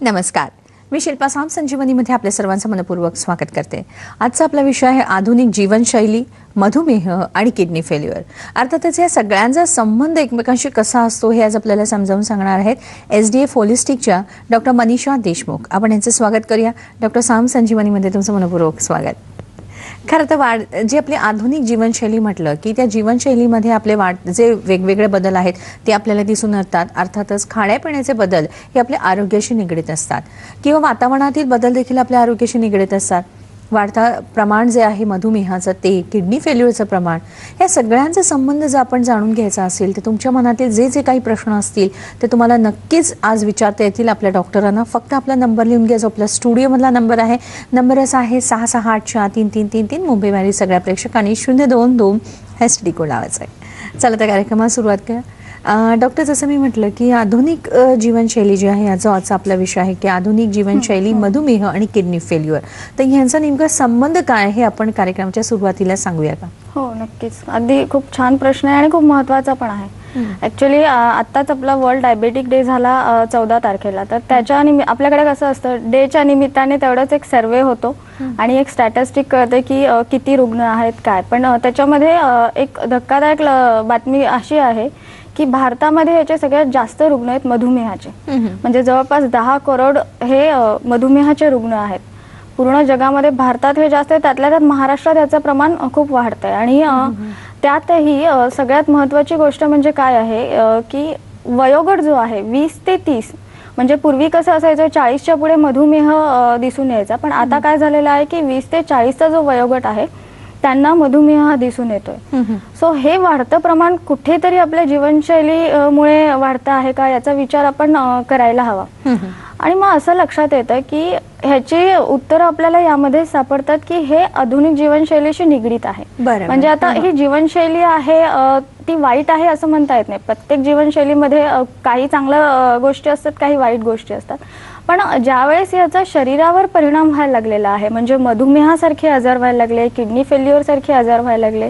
नमस्कार, मी शिल्पा साम संजीवनीमध्ये आपल्या सर्वांचं मनपूर्वक स्वागत करते. आजचा आपला विषय आहे आधुनिक जीवनशैली, मधुमेह आणि किडनी फेल्युअर. अर्थातच या सगळ्यांचा संबंध एकमेकांशी कसा असतो हे आज आपल्याला समजावून सांगणार आहेत SDF होलिस्टिकच्या डॉक्टर मनीषा देशमुख. आपण यांचं स्वागत करूया. डॉक्टर साम संजीवनीमध्ये तुमचं मनपूर्वक स्वागत. खरं तर जी आपली आधुनिक जीवनशैली म्हटलं की त्या जीवनशैलीमध्ये आपले जे वेगवेगळे बदल आहेत ते आपल्याला दिसून येतात. अर्थातच खाण्यापिण्याचे बदल हे आपल्या आरोग्याशी निगडीत असतात किंवा वातावरणातील बदल देखील आपल्या आरोग्याशी निगडीत असतात. वाढता प्रमाण जे आहे मधुमेहाचं, ते किडनी फेल्युअरचं प्रमाण, या सगळ्यांचा संबंध जर आपण जाणून घ्यायचा असेल तर तुमच्या मनातील जे जे काही प्रश्न असतील ते तुम्हाला नक्कीच आज विचारता येतील आपल्या डॉक्टरांना. फक्त आपला नंबर लिहून घ्या, जो आपला स्टुडिओमधला नंबर आहे. नंबर असा आहे 66843333. मुंबईवरील सगळ्या प्रेक्षकांनी 022 STD कोड लावायचा आहे. चला तर कार्यक्रमाला सुरुवात करा. डॉक्टर, जसं मी म्हटलं की आधुनिक जीवनशैली जी आहे याचा आजचा आपला विषय आहे की आधुनिक जीवनशैली, मधुमेह आणि किडनी फेल्युअर. तर ह्यांचा नेमका संबंध काय हे आपण कार्यक्रमाच्या सुरुवातीला सांगूया का? हो, नक्कीच. अगदी खूप छान प्रश्न आहे आणि खूप महत्त्वाचा पण आहे. ऍक्च्युली आत्ताच आपला वर्ल्ड डायबेटिक डे झाला 14 तारखेला. तर त्याच्या आपल्याकडे कसं असतं, डेच्या निमित्ताने तेवढंच एक सर्वे होतो आणि एक स्टॅटिस्टिक कळते की किती रुग्ण आहेत काय. पण त्याच्यामध्ये एक धक्कादायक बातमी अशी आहे की भारतामध्ये याचे सगळ्यात जास्त रुग्ण आहेत मधुमेहाचे. म्हणजे जवळपास 10 करोड हे मधुमेहाचे रुग्ण आहेत. पूर्ण जगामध्ये भारतात हे जास्त आहे, त्यातल्या त्यात महाराष्ट्रात याचं प्रमाण खूप वाढतंय. आणि त्यातही सगळ्यात महत्त्वाची गोष्ट म्हणजे काय आहे की वयोगट जो आहे 20 ते 30, म्हणजे पूर्वी कसं असायचं 40च्या पुढे मधुमेह दिसून यायचा, पण आता काय झालेलं आहे की 20 ते 40चा जो वयोगट आहे त्यांना मधुमेह दिसून येतोय. सो हे वाढतं प्रमाण कुठेतरी आपल्या जीवनशैलीमुळे वाढतं आहे का याचा विचार आपण करायला हवा. आणि मग असं लक्षात येतं की ह्याची उत्तरं आपल्याला यामध्ये सापडतात की हे आधुनिक जीवनशैलीशी निगडीत आहे. म्हणजे आता ही जीवनशैली आहे ती वाईट आहे असं म्हणता येत नाही. प्रत्येक जीवनशैलीमध्ये काही चांगल्या गोष्टी असतात, काही वाईट गोष्टी असतात. पण ज्यावेळेस याचा शरीरावर परिणाम व्हायला लागलेला आहे, म्हणजे मधुमेहासारखे आजार व्हायला लागले, किडनी फेल्युअर सारखे आजार व्हायला लागले,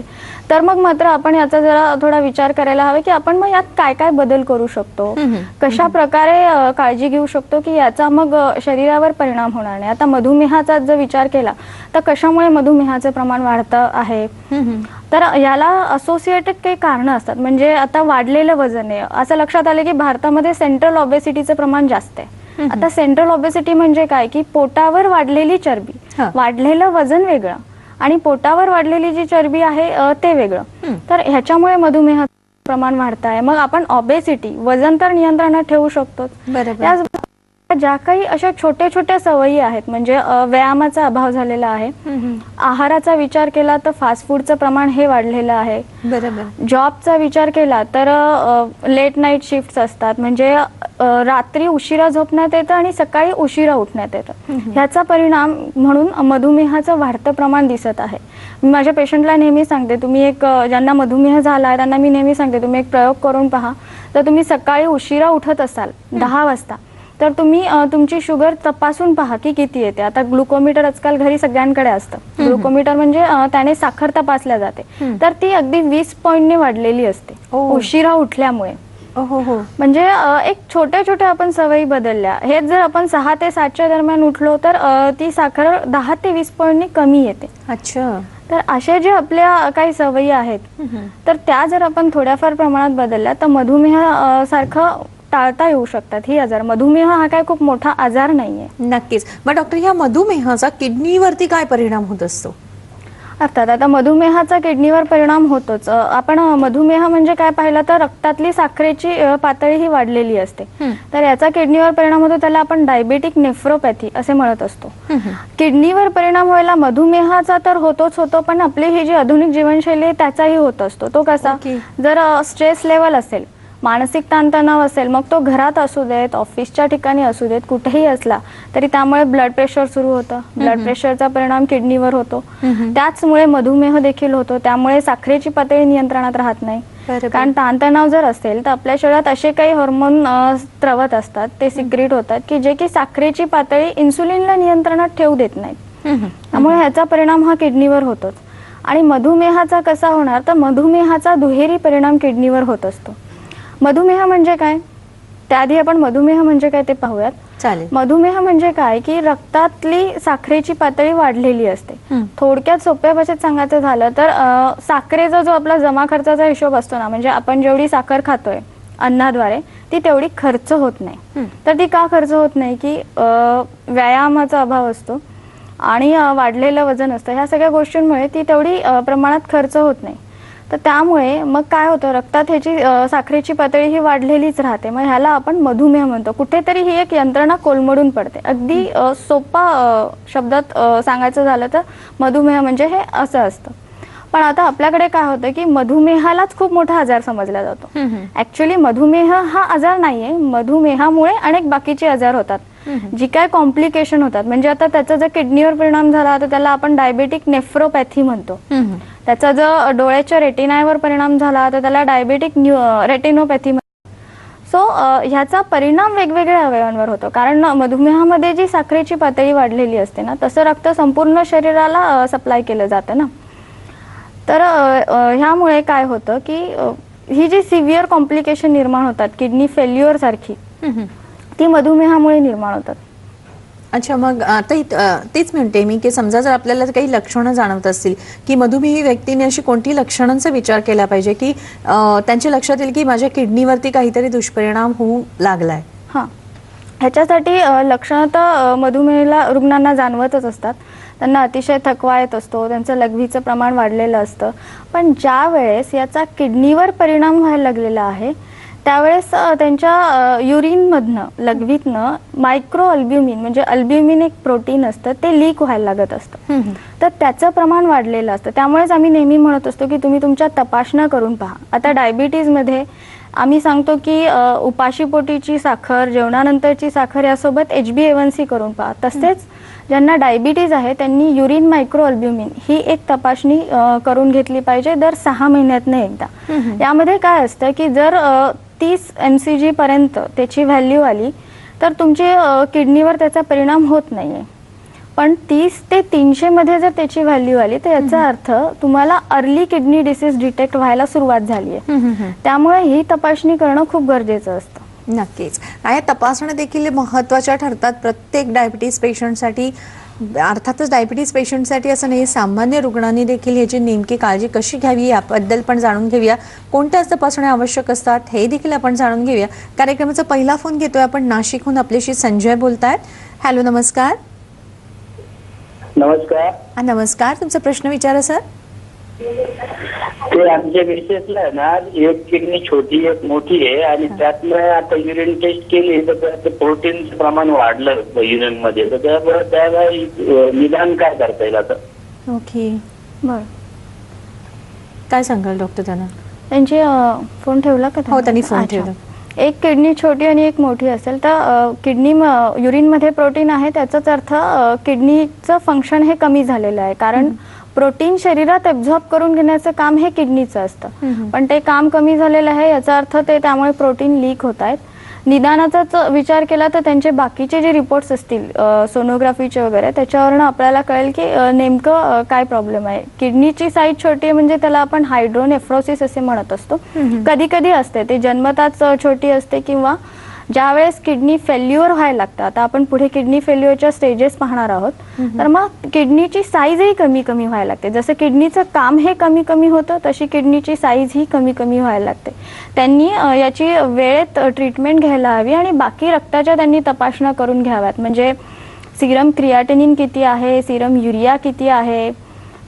तर मग मात्र आपण याचा जरा थोडा विचार करायला हवा की आपण मग यात काय काय बदल करू शकतो, कशा प्रकारे काळजी घेऊ शकतो की याचा मग शरीरावर परिणाम होणार नाही. आता मधुमेहाचा जर विचार केला तर कशामुळे मधुमेहाचे प्रमाण वाढतं आहे, तर याला असोसिएटेड काही कारणं असतात. म्हणजे आता वाढलेलं वजन आहे. असं लक्षात आलं की भारतामध्ये सेंट्रल ओबेसिटीचं प्रमाण जास्त आहे. आता सेंट्रल ओबेसिटी म्हणजे काय की पोटावर वाढलेली चरबी, वाढलेलं वजन वेगळं आणि पोटावर वाढलेली जी चरबी आहे ते वेगळं. तर ह्याच्यामुळे मधुमेहाचं प्रमाण वाढत आहे. मग आपण ओबेसिटी, वजन तर नियंत्रणात ठेवू शकतो. ज्या काही अशा छोट्या छोट्या सवयी आहेत, म्हणजे व्यायामाचा अभाव झालेला आहे, आहाराचा विचार केला तर फास्ट फूडचं प्रमाण हे वाढलेलं आहे. जॉबचा विचार केला तर लेट नाईट शिफ्ट असतात, म्हणजे रात्री उशिरा झोपण्यात येतं आणि सकाळी उशिरा उठण्यात येतं. ह्याचा परिणाम म्हणून मधुमेहाचं वाढतं प्रमाण दिसत आहे. मी माझ्या पेशंटला नेहमी सांगते, तुम्ही एक ज्यांना मधुमेह झाला आहे त्यांना मी नेहमी सांगते तुम्ही एक प्रयोग करून पहा. तर तुम्ही सकाळी उशिरा उठत असाल 10 वाजता तर तुम्ही तुमची शुगर तपासून पहा की किती येते. आता ग्लुकोमीटर आजकाल घरी सगळ्यांकडे असतं. ग्लुकोमीटर म्हणजे त्याने साखर तपासल्या जाते, तर ती अगदी 20 पॉईंटने वाढलेली असते उशिरा उठल्यामुळे. म्हणजे एक छोट्या छोट्या आपण सवयी बदलल्या, हेच जर आपण 6 ते 7च्या दरम्यान उठलो तर ती साखर 10 ते 20 पॉईंटने कमी येते. अच्छा. तर अशा जे आपल्या काही सवयी आहेत तर त्या जर आपण थोड्याफार प्रमाणात बदलल्या तर मधुमेह सारखं टाळता येऊ शकतात. ही आजार, मधुमेह हा काय खूप मोठा आजार नाहीये. नक्कीच. मग डॉक्टर, या मधुमेहाचा किडनीवरती काय परिणाम होत असतो? अर्थात आता मधुमेहाचा किडनीवर परिणाम होतोच. आपण मधुमेह म्हणजे काय पाहिलं तर रक्तातली साखरेची पातळी ही वाढलेली असते, तर याचा किडनीवर परिणाम होतो. त्याला आपण डायबेटिक नेफ्रोपॅथी असे म्हणत असतो. किडनीवर परिणाम व्हायला मधुमेहाचा तर होतोच होतो, पण आपली ही जी आधुनिक जीवनशैली आहे त्याचाही होत असतो. तो कसा, जर स्ट्रेस लेवल असेल, मानसिक ताणतणाव असेल, मग तो घरात असू देत, ऑफिसच्या ठिकाणी असू देत, कुठेही असला तरी त्यामुळे ब्लड प्रेशर सुरू होतं. ब्लड प्रेशरचा परिणाम किडनीवर होतो. त्याचमुळे मधुमेह देखील होतो. त्यामुळे साखरेची पातळी नियंत्रणात राहत नाही. कारण ताणतणाव जर असेल तर आपल्या शरीरात असे काही हार्मोन स्त्रवत असतात, ते सिक्रेट होतात की जे की साखरेची पातळी इन्सुलिनला नियंत्रणात ठेवू देत नाहीत. त्यामुळे ह्याचा परिणाम हा किडनीवर होतोच. आणि मधुमेहाचा कसा होणार तर मधुमेहाचा दुहेरी परिणाम किडनीवर होत असतो. मधुमेह म्हणजे काय त्याआधी आपण मधुमेह म्हणजे काय ते पाहूयात. चालेल. मधुमेह म्हणजे काय की रक्तातली साखरेची पातळी वाढलेली असते. थोडक्यात सोप्या भाषेत सांगायचं झालं तर साखरेचा जो आपला जमा खर्चाचा हिशोब असतो ना, म्हणजे आपण जेवढी साखर खातोय अन्नाद्वारे ती तेवढी खर्च होत नाही. तर ती का खर्च होत नाही की व्यायामाचा अभाव असतो आणि वाढलेलं वजन असतं. ह्या सगळ्या गोष्टींमुळे ती तेवढी प्रमाणात खर्च होत नाही. तर त्यामुळे मग काय होतं, रक्तात ह्याची साखरेची पातळी ही वाढलेलीच राहते. मग ह्याला आपण मधुमेह म्हणतो. कुठेतरी ही एक यंत्रणा कोलमडून पडते. अगदी सोपा शब्दात सांगायचं झालं तर मधुमेह म्हणजे हे असं असतं. पण आता आपल्याकडे काय होतं की मधुमेहालाच खूप मोठा आजार समजला जातो. ऍक्च्युली मधुमेह हा आजार नाहीये. मधुमेहामुळे अनेक बाकीचे आजार होतात, जी काय कॉम्प्लिकेशन होतात. म्हणजे आता त्याचा जर किडनीवर परिणाम झाला तर त्याला आपण डायबेटिक नेफ्रोपॅथी म्हणतो. त्याचा जर डोळ्याच्या रेटिनावर परिणाम झाला तर त्याला डायबेटिक रेटिनोपॅथी म्हणतो. सो ह्याचा परिणाम वेगवेगळ्या अवयवांवर होतो. कारण मधुमेहामध्ये जी साखरेची पातळी वाढलेली असते ना, तसं रक्त संपूर्ण शरीराला सप्लाय केलं जातं ना. तर ह्यामुळे काय होतं की ही जी सिव्हिअर कॉम्प्लिकेशन निर्माण होतात, किडनी फेल्युअर सारखी, ती मधुमेहामुळे निर्माण होतात. अच्छा, मग आता तेच म्हणते मी की समजा जर आपल्याला काही लक्षणं जाणवत असतील की मधुमेही व्यक्तीने अशी कोणती लक्षणांचा विचार केला पाहिजे की त्यांच्या लक्षात येईल की माझ्या किडनीवरती काहीतरी दुष्परिणाम होऊ लागलाय. हां, ह्याच्यासाठी लक्षणं तर मधुमेह रुग्णांना जाणवतच असतात. त्यांना अतिशय थकवा येत असतो, त्यांचं लघवीचं प्रमाण वाढलेलं असतं. पण ज्या वेळेस याचा किडनीवर परिणाम व्हायला लागलेला आहे त्यावेळेस त्यांच्या युरिनमधनं, लघवीतनं मायक्रो अल्ब्युमिन म्हणजे अल्ब्युमिन एक प्रोटीन असतं, ते लीक व्हायला लागत असतं. तर त्याचं प्रमाण वाढलेलं असतं. त्यामुळेच आम्ही नेहमी म्हणत असतो की तुम्ही तुमच्या तपासण्या करून पहा. आता डायबिटीजमध्ये आम्ही सांगतो की उपाशीपोटीची साखर, जेवणानंतरची साखर यासोबत HbA1c करून पहा. तसेच ज्यांना डायबिटीज आहे त्यांनी युरिन मायक्रो अल्ब्युमिन ही एक तपासणी करून घेतली पाहिजे दर 6 महिन्यातनं एकदा. यामध्ये काय असतं की जर 30 mcg पर्यंत त्याची व्हॅल्यू आली तर तुमच्या किडनीवर त्याचा परिणाम होत नाहीये. पण 30 ते 300 मध्ये जर त्याची व्हॅल्यू आली तर याचा अर्थ तुम्हाला अर्ली किडनी डिसीज डिटेक्ट व्हायला सुरुवात झाली आहे. त्यामुळे ही तपासणी करणं खूप गरजेचं असतं. नक्कीच. या तपासण्या देखील महत्त्वाच्या ठरतात प्रत्येक डायबिटीज पेशंटसाठी. अर्थातच डायबिटीज पेशंटसाठी असं नाही, सामान्य रुग्णांनी देखील ह्याची नेमकी काळजी कशी घ्यावी याबद्दल पण जाणून घेऊया. कोणत्या तपासण्या आवश्यक असतात हे देखील आपण जाणून घेऊया. कार्यक्रमाचा पहिला फोन घेतोय आपण नाशिकहून. आपल्याशी संजय बोलतायत. हॅलो, नमस्कार. नमस्कार. नमस्कार, तुमचा प्रश्न विचारा सर. ते आमच्या मिसेसला ना एक किडनी छोटी एक मोठी आहे आणि त्यातलं आता युरिन टेस्ट केली तर प्रोटीनचं प्रमाण वाढलं युरिन मध्ये. तर त्याला निदान काय करता येईल आता? ओके, बरं. काय सांगाल डॉक्टर त्यांना? त्यांची फोन ठेवला का? हो, त्यांनी फोन ठेवला. एक किडनी छोटी आणि एक मोठी असेल तर किडनी युरिनमध्ये प्रोटीन आहे त्याचाच अर्थ किडनीचं फंक्शन हे कमी झालेलं आहे. कारण प्रोटीन शरीरात ॲब्झॉर्ब करून घेण्याचं काम हे किडनीचं असतं, पण ते काम कमी झालेलं आहे याचा अर्थ ते त्यामुळे प्रोटीन लीक होत आहेत. निदानाचाच विचार केला तर त्यांचे बाकीचे जे रिपोर्ट्स असतील सोनोग्राफीचे वगैरे त्याच्यावरनं आपल्याला कळेल की नेमकं काय प्रॉब्लेम आहे. किडनीची साईज छोटी आहे म्हणजे त्याला आपण हायड्रोनेफ्रोसिस असे म्हणत असतो. कधी कधी असते ते जन्मताच छोटी असते किंवा ज्या वेळेस किडनी फेल्युअर व्हायला लागतं. आता आपण पुढे किडनी फेल्युअरच्या स्टेजेस पाहणार आहोत. तर मग किडनीची साईजही कमी कमी व्हायला लागते. जसं किडनीचं काम हे कमी कमी होतं तशी किडनीची साईज ही कमी कमी व्हायला लागते. त्यांनी याची वेळेत ट्रीटमेंट घ्यायला हवी आणि बाकी रक्ताच्या त्यांनी तपासण्या करून घ्याव्यात. म्हणजे सिरम क्रियाटिनिन किती आहे, सिरम युरिया किती आहे,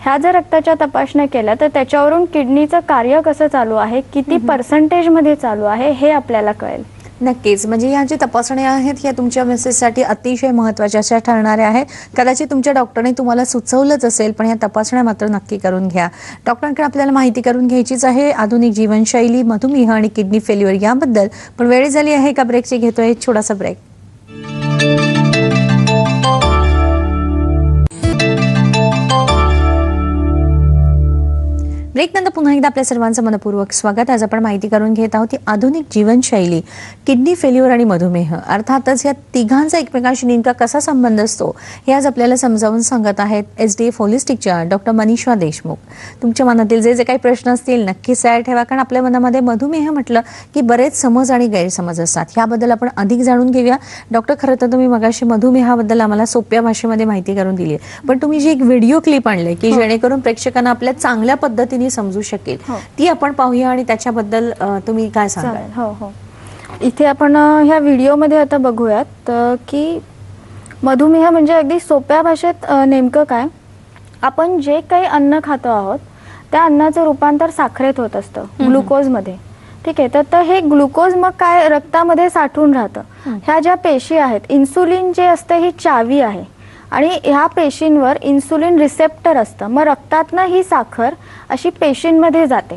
ह्या जर रक्ताच्या तपासण्या केल्या तर त्याच्यावरून किडनीचं कार्य कसं चालू आहे, किती पर्सेंटेजमध्ये चालू आहे हे आपल्याला कळेल. नक्कीच. म्हणजे ह्या ज्या तपासण्या आहेत ह्या तुमच्या मेसेजसाठी अतिशय महत्त्वाच्या अशा ठरणाऱ्या आहेत. कदाचित तुमच्या डॉक्टरने तुम्हाला सुचवलंच असेल, पण ह्या तपासण्या मात्र नक्की करून घ्या. डॉक्टरांकडे आपल्याला माहिती करून घ्यायचीच आहे आधुनिक जीवनशैली, मधुमेह आणि किडनी फेल्युअर याबद्दल. पण वेळ झाली आहे का ब्रेकची. घेतोय छोटासा ब्रेक. ब्रेकनंतर पुन्हा एकदा आपल्या सर्वांचं मनपूर्वक स्वागत. आज आपण माहिती करून घेत आहोत ती आधुनिक जीवनशैली, किडनी फेल्युअर आणि मधुमेह. अर्थातच या तिघांचा एकमेकांशी नेमका कसा संबंध असतो हे आज आपल्याला समजावून सांगत आहेत SDF होलिस्टिकच्या डॉक्टर मनीषा देशमुख. तुमच्या मनातील जे जे काही प्रश्न असतील नक्कीच तयार ठेवा, कारण आपल्या मनामध्ये मधुमेह म्हटलं की बरेच समज आणि गैरसमज असतात. याबद्दल आपण अधिक जाणून घेऊया. डॉक्टर, खरं तर तुम्ही मगाशी मधुमेहाबद्दल आम्हाला सोप्या भाषेमध्ये माहिती करून दिली, पण तुम्ही जी एक व्हिडिओ क्लिप आणले की जेणेकरून प्रेक्षकांना आपल्या चांगल्या पद्धतीने समजू शकेल, ती आपण पाहूया आणि त्याच्याबद्दल तुम्ही काय सांगाल? हो, इथे आपण ह्या व्हिडिओमध्ये आता बघूयात की मधुमेह म्हणजे अगदी सोप्या भाषेत नेमकं काय. आपण जे काही अन्न खातो आहोत त्या अन्नाचं रूपांतर साखरेत होत असतं, ग्लुकोजमध्ये. ठीक आहे, तर हे ग्लुकोज मग काय रक्तामध्ये साठून राहतं. ह्या ज्या पेशी आहेत, इन्सुलिन जे असतं ही चावी आहे आणि ह्या पेशींवर इन्सुलिन रिसेप्टर असतं. मग रक्तातनं ही साखर अशी पेशींमध्ये जाते.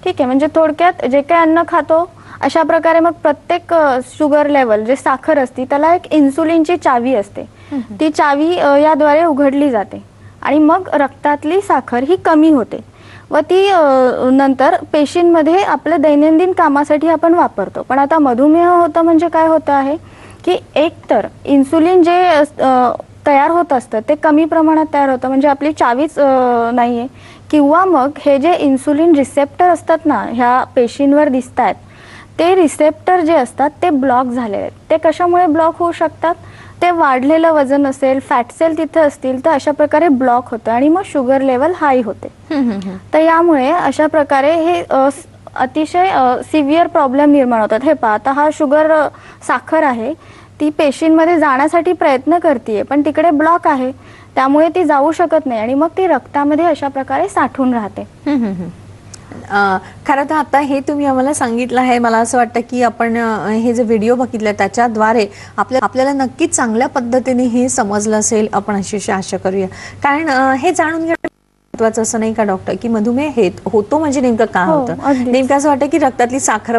ठीक आहे, म्हणजे थोडक्यात जे काही अन्न खातो अशा प्रकारे मग प्रत्येक शुगर लेवल जे साखर असते त्याला एक इन्सुलिनची चावी असते. ती चावी याद्वारे उघडली जाते आणि मग रक्तातली साखर ही कमी होते व ती नंतर पेशींमध्ये आपल्या दैनंदिन कामासाठी आपण वापरतो. पण आता मधुमेह होतं म्हणजे काय होतं आहे की एकतर इन्सुलिन जे तयार होत असतं ते कमी प्रमाणात तयार होतं, म्हणजे आपली चावीच नाहीये, किंवा मग हे जे इन्सुलिन रिसेप्टर असतात ना ह्या पेशींवर दिसत आहेत, ते रिसेप्टर जे असतात ते ब्लॉक झालेले आहेत. ते कशामुळे ब्लॉक होऊ शकतात? ते वाढलेलं वजन असेल, फॅट सेल तिथे असतील तर अशा प्रकारे ब्लॉक होतं आणि मग शुगर लेवल हाय होते. तर यामुळे अशा प्रकारे हे अतिशय सिव्हिअर प्रॉब्लेम निर्माण होतात. हे पहा, आता हा शुगर साखर आहे, ती पेशींमध्ये जाण्यासाठी प्रयत्न करते पण तिकडे ब्लॉक आहे, त्यामुळे ती जाऊ शकत नाही आणि मग ती रक्तामध्ये अशा प्रकारे साठून राहते. खरं तर आता हे तुम्ही आम्हाला सांगितलं आहे, मला असं वाटतं की आपण हे जे व्हिडिओ बघितले त्याच्याद्वारे आपल्याला नक्कीच चांगल्या पद्धतीने हे समजलं असेल, आपण अशी आशा करूया. कारण हे जाणून घेणं महत्वाचं असं नाही का डॉक्टर, की मधुमेह होतो म्हणजे नेमकं काय होतं? नेमकं असं वाटतं की रक्तातली साखर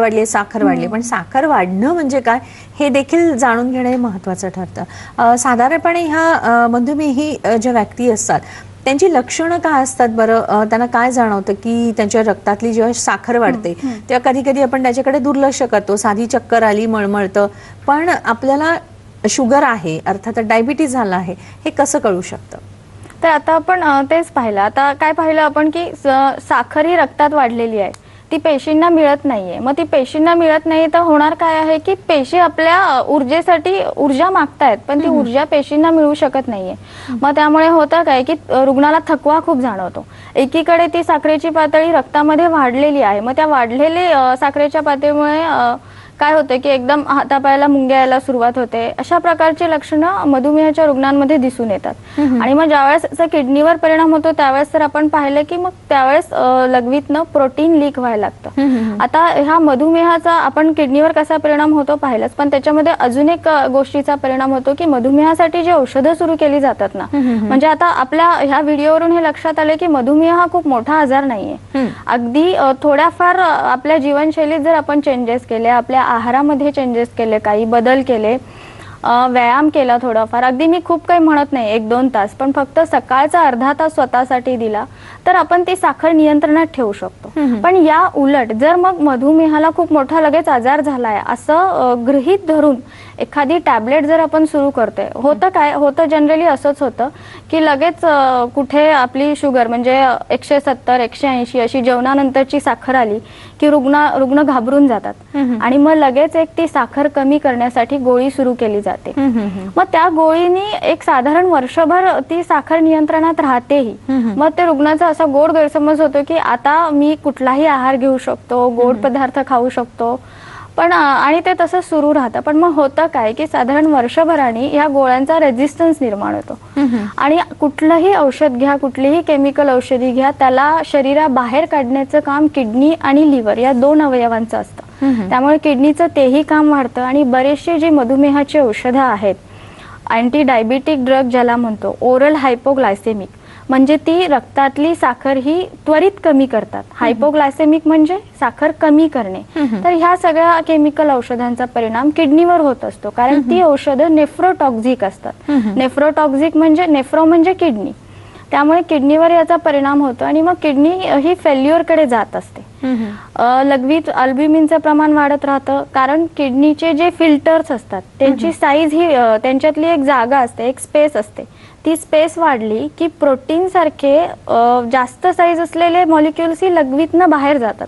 वाढली, पण साखर वाढणं म्हणजे काय हे देखील जाणून घेणं हे महत्वाचं ठरतं. साधारणपणे ह्या मधुमेही ज्या व्यक्ती असतात त्यांची लक्षणं काय असतात बरं? त्यांना काय जाणवतं की त्यांच्या रक्तातली जेव्हा साखर वाढते तेव्हा कधी कधी आपण त्याच्याकडे दुर्लक्ष करतो, साधी चक्कर आली, मळमळतं, पण आपल्याला शुगर आहे अर्थात डायबिटीज झाला आहे हे कसं कळू शकतं? तर आता आपण तेच पाहिलं. आता काय पाहिलं आपण की साखर ही रक्तात वाढलेली आहे, ती पेशींना मिळत नाहीये. मग ती पेशींना मिळत नाही तर होणार काय आहे की पेशी आपल्या ऊर्जेसाठी ऊर्जा मागतायत पण ती ऊर्जा पेशींना मिळू शकत नाहीये. मग त्यामुळे होतं काय की रुग्णाला थकवा खूप जाणवतो. एकीकडे ती साखरेची पातळी रक्तामध्ये वाढलेली आहे, मग त्या वाढलेली साखरेच्या पातळीमुळे काय होतं की एकदम हातापायाला मुंग्या यायला सुरुवात होते. अशा प्रकारची लक्षणं मधुमेहाच्या रुग्णांमध्ये दिसून येतात. आणि मग ज्यावेळेस त्याचा किडनीवर परिणाम होतो त्यावेळेस तर आपण पाहिलं की मग त्यावेळेस लघवीतनं प्रोटीन लीक व्हायला लागतं. आता ह्या मधुमेहाचा आपण किडनीवर कसा परिणाम होतो पाहिलंच, पण त्याच्यामध्ये अजून एक गोष्टीचा परिणाम होतो की मधुमेहासाठी जी औषधं सुरू केली जातात ना, म्हणजे आता आपल्या ह्या व्हिडिओवरून हे लक्षात आले की मधुमेह हा खूप मोठा आजार नाहीये. अगदी थोड्याफार आपल्या जीवनशैलीत जर आपण चेंजेस केले, आपल्या आहारामध्ये चेंजेस केले, काही बदल केले, व्यायाम केला थोडाफार, अगदी मी खूप काही म्हणत नाही 1-2 तास, पण फक्त सकाळचा अर्धा तास स्वतःसाठी दिला तर आपण ती साखर नियंत्रणात ठेवू शकतो. पण या उलट जर मग मधुमेहाला खूप मोठा लगेच आजार झालाय असं गृहीत धरून एखादी टॅबलेट जर आपण सुरू करतोय, होतं जनरली असंच होतं की लगेच कुठे आपली शुगर म्हणजे 170-180 अशी जेवणानंतरची साखर आली की रुग्ण घाबरून जातात आणि मग लगेच एक ती साखर कमी करण्यासाठी गोळी सुरू केली जाते. मग त्या गोळीनी एक साधारण वर्षभर ती साखर नियंत्रणात राहतेही. मग ते रुग्णाचा असा गोड गैरसमज होतो की आता मी कुठलाही आहार घेऊ शकतो, गोड पदार्थ खाऊ शकतो, पण आणि ते तसं सुरू राहतं. पण मग होतं काय की साधारण वर्षभराने या गोळ्यांचा रेझिस्टन्स निर्माण होतो आणि कुठलंही औषध घ्या, कुठलीही केमिकल औषधी घ्या, त्याला शरीराबाहेर काढण्याचं काम किडनी आणि लिव्हर या 2 अवयवांचं असतं. त्यामुळे किडनीचं तेही काम वाढतं आणि बरेचशी जी मधुमेहाची औषधं आहेत, अँटी डायबिटिक ड्रग ज्याला म्हणतो, ओरल हायपोग्लायसेमिक, म्हणजे ती रक्तातली साखर ही त्वरित कमी करतात. हायपोग्लायसेमिक म्हणजे साखर कमी करणे. तर ह्या सगळ्या केमिकल औषधांचा परिणाम किडनीवर होत असतो, कारण ती औषधं नेफ्रोटॉक्झिक असतात. नेफ्रोटॉक्झिक म्हणजे नेफ्रो म्हणजे किडनी, त्यामुळे किडनीवर याचा परिणाम होतो आणि मग किडनी ही फेल्युअरकडे जात असते. लघवीत अल्ब्युमिनचं प्रमाण वाढत राहतं, कारण किडनीचे जे फिल्टर्स असतात त्यांची साईज ही त्यांच्यातली एक जागा असते, एक स्पेस असते. ती स्पेस वाढली की प्रोटीन सारखे जास्त साईज असलेले मॉलिक्युल्स ही लघवीतनं बाहेर जातात,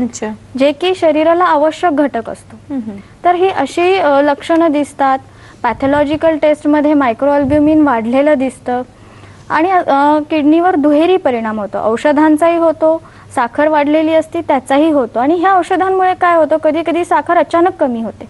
अच्छा, जे की शरीराला आवश्यक घटक असतो. तर ही अशी लक्षणं दिसतात. पॅथॉलॉजिकल टेस्टमध्ये मायक्रो अल्ब्युमिन वाढलेलं दिसतं आणि किडनीवर दुहेरी परिणाम होतो. औषधांचाही होतो, साखर वाढलेली असती त्याचाही होतो. आणि ह्या औषधांमुळे काय होतं, कधी कधी साखर अचानक कमी होते,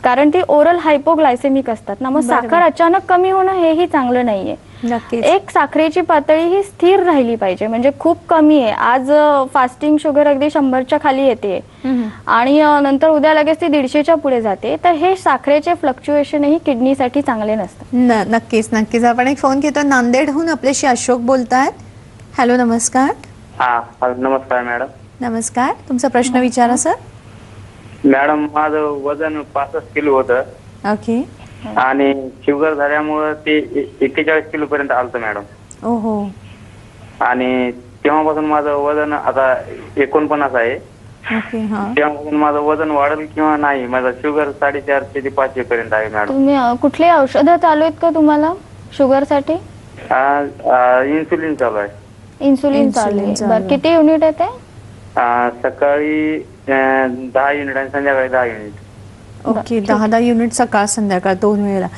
कारण ती ओरल हायपोग्लायसेमिक असतात ना. मग साखर अचानक कमी होणं हेही चांगलं नाहीये. नक्कीच. एक साखरेची पातळी ही स्थिर राहिली पाहिजे, म्हणजे खूप कमी आहे. आज फास्टिंग शुगर अगदी 100च्या खाली येते आणि नंतर उद्या लगेच ती 150च्या पुढे जाते, तर हे साखरेचे फ्लक्च्युएशन ही किडनीसाठी चांगले नसतात. नक्कीच नक्कीच. आपण एक फोन घेतो नांदेडहून, आपल्याशी अशोक बोलतायत. हॅलो, नमस्कार. हा, नमस्कार मॅडम. नमस्कार, तुमचा प्रश्न विचारा सर. मॅडम, माझं वजन 65 किलो होतं ओके. आणि शुगर झाल्यामुळं ते 41 किलो पर्यंत आलतं मॅडम. ओहो. आणि तेव्हापासून माझं वजन आता 49 आहे. ओके. हा, तेव्हापासून माझं वजन वाढेल किंवा नाही, माझं शुगर 450 ते 500 पर्यंत आहे मॅडम. तुम्ही कुठली औषधं चालू आहेत का तुम्हाला शुगरसाठी? इन्सुलिन चालू आहे. इन्सुलिन चालू आहे. बरं, किती युनिट आहे ते? सकाळी 10 युनिट आणि संध्याकाळी 10 युनिट. ओके. 10 युनिट सकाळ संध्याकाळ 2 वेळेला.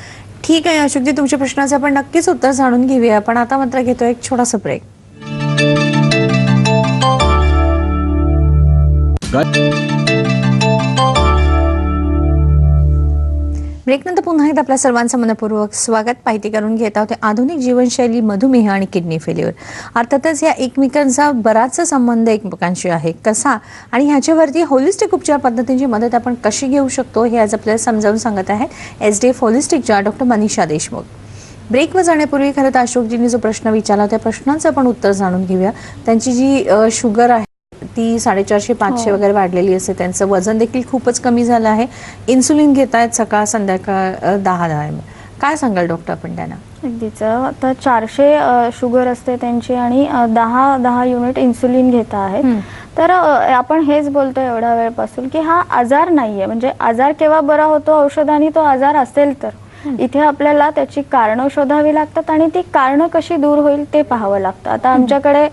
ठीक आहे अशोकजी, तुमच्या प्रश्नाचे आपण नक्कीच उत्तर जाणून घेऊया. पण आता मात्र घेतो एक छोटासा ब्रेक. ब्रेकनंतर पुन्हा एकदा आपल्या सर्वांचं मनपूर्वक स्वागत. माहिती करून घेत आहोत आधुनिक जीवनशैली, मधुमेह आणि किडनी फेल्युअर. अर्थातच या एकमेकांचा बराचसा संबंध एकमेकांशी आहे. कसा आणि ह्याच्यावरती होलिस्टिक उपचार पद्धतींची मदत आपण कशी घेऊ शकतो हे आज आपल्याला समजावून सांगत आहेत SDF होलिस्टिकच्या डॉक्टर मनीषा देशमुख. ब्रेकवर जाण्यापूर्वी खरं तर अशोकजींनी जो प्रश्न विचारला त्या प्रश्नांचं आपण उत्तर जाणून घेऊया. त्यांची जी शुगर आहे ती 450-500 वगैरे वाढलेली असते. त्यांचं वजन देखील खूपच कमी झालं आहे. इन्सुलिन घेत आहेत सकाळ संध्याकाळ 10 काय सांगाल डॉक्टर आपण त्यांना? अगदीच. आता 400 शुगर असते त्यांची आणि 10 युनिट इन्सुलिन घेत आहेत. तर आपण हेच बोलतो एवढ्या वेळपासून की हा आजार नाहीये. म्हणजे आजार केव्हा बरा होतो औषधाने, तो आजार असेल तर. इथे आपल्याला त्याची कारणं शोधावी लागतात आणि ती कारणं कशी दूर होईल ते पाहावं लागतं. आता आमच्याकडे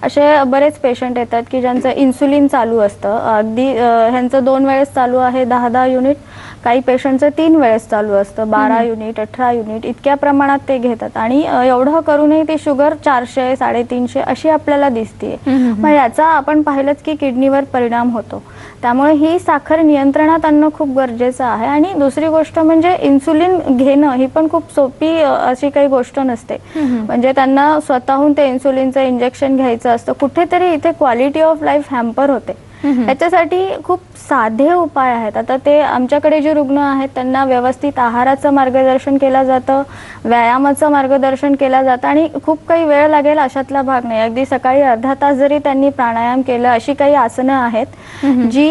असे बरेच पेशंट येतात की ज्यांचं इन्सुलिन चालू असतं, अगदी ह्यांचं 2 वेळेस चालू आहे 10 युनिट. काही पेशंटचं 3 वेळेस चालू असतं 12 युनिट 18 युनिट इतक्या प्रमाणात ते घेतात. आणि एवढं करूनही ती शुगर 400 350 अशी आपल्याला दिसते. मग याचा आपण पाहिलंच की किडनीवर परिणाम होतो. त्यामुळे ही साखर नियंत्रणात आणणं खूप गरजेचं आहे. आणि दुसरी गोष्ट म्हणजे इन्सुलिन घेणं ही पण खूप सोपी अशी काही गोष्ट नसते. म्हणजे त्यांना स्वतःहून ते इन्सुलिनचं इंजेक्शन घ्यायचं असतं. कुठेतरी इथे क्वालिटी ऑफ लाईफ हॅम्पर होते. याच्यासाठी खूप साधे उपाय आहेत. आता ते आमच्याकडे जे रुग्ण आहेत त्यांना व्यवस्थित आहाराचं मार्गदर्शन केलं जातं, व्यायामाचं मार्गदर्शन केलं जातं आणि खूप काही वेळ लागेल अशातला भाग नाही. अगदी सकाळी अर्धा तास जरी त्यांनी प्राणायाम केलं, अशी काही आसनं आहेत जी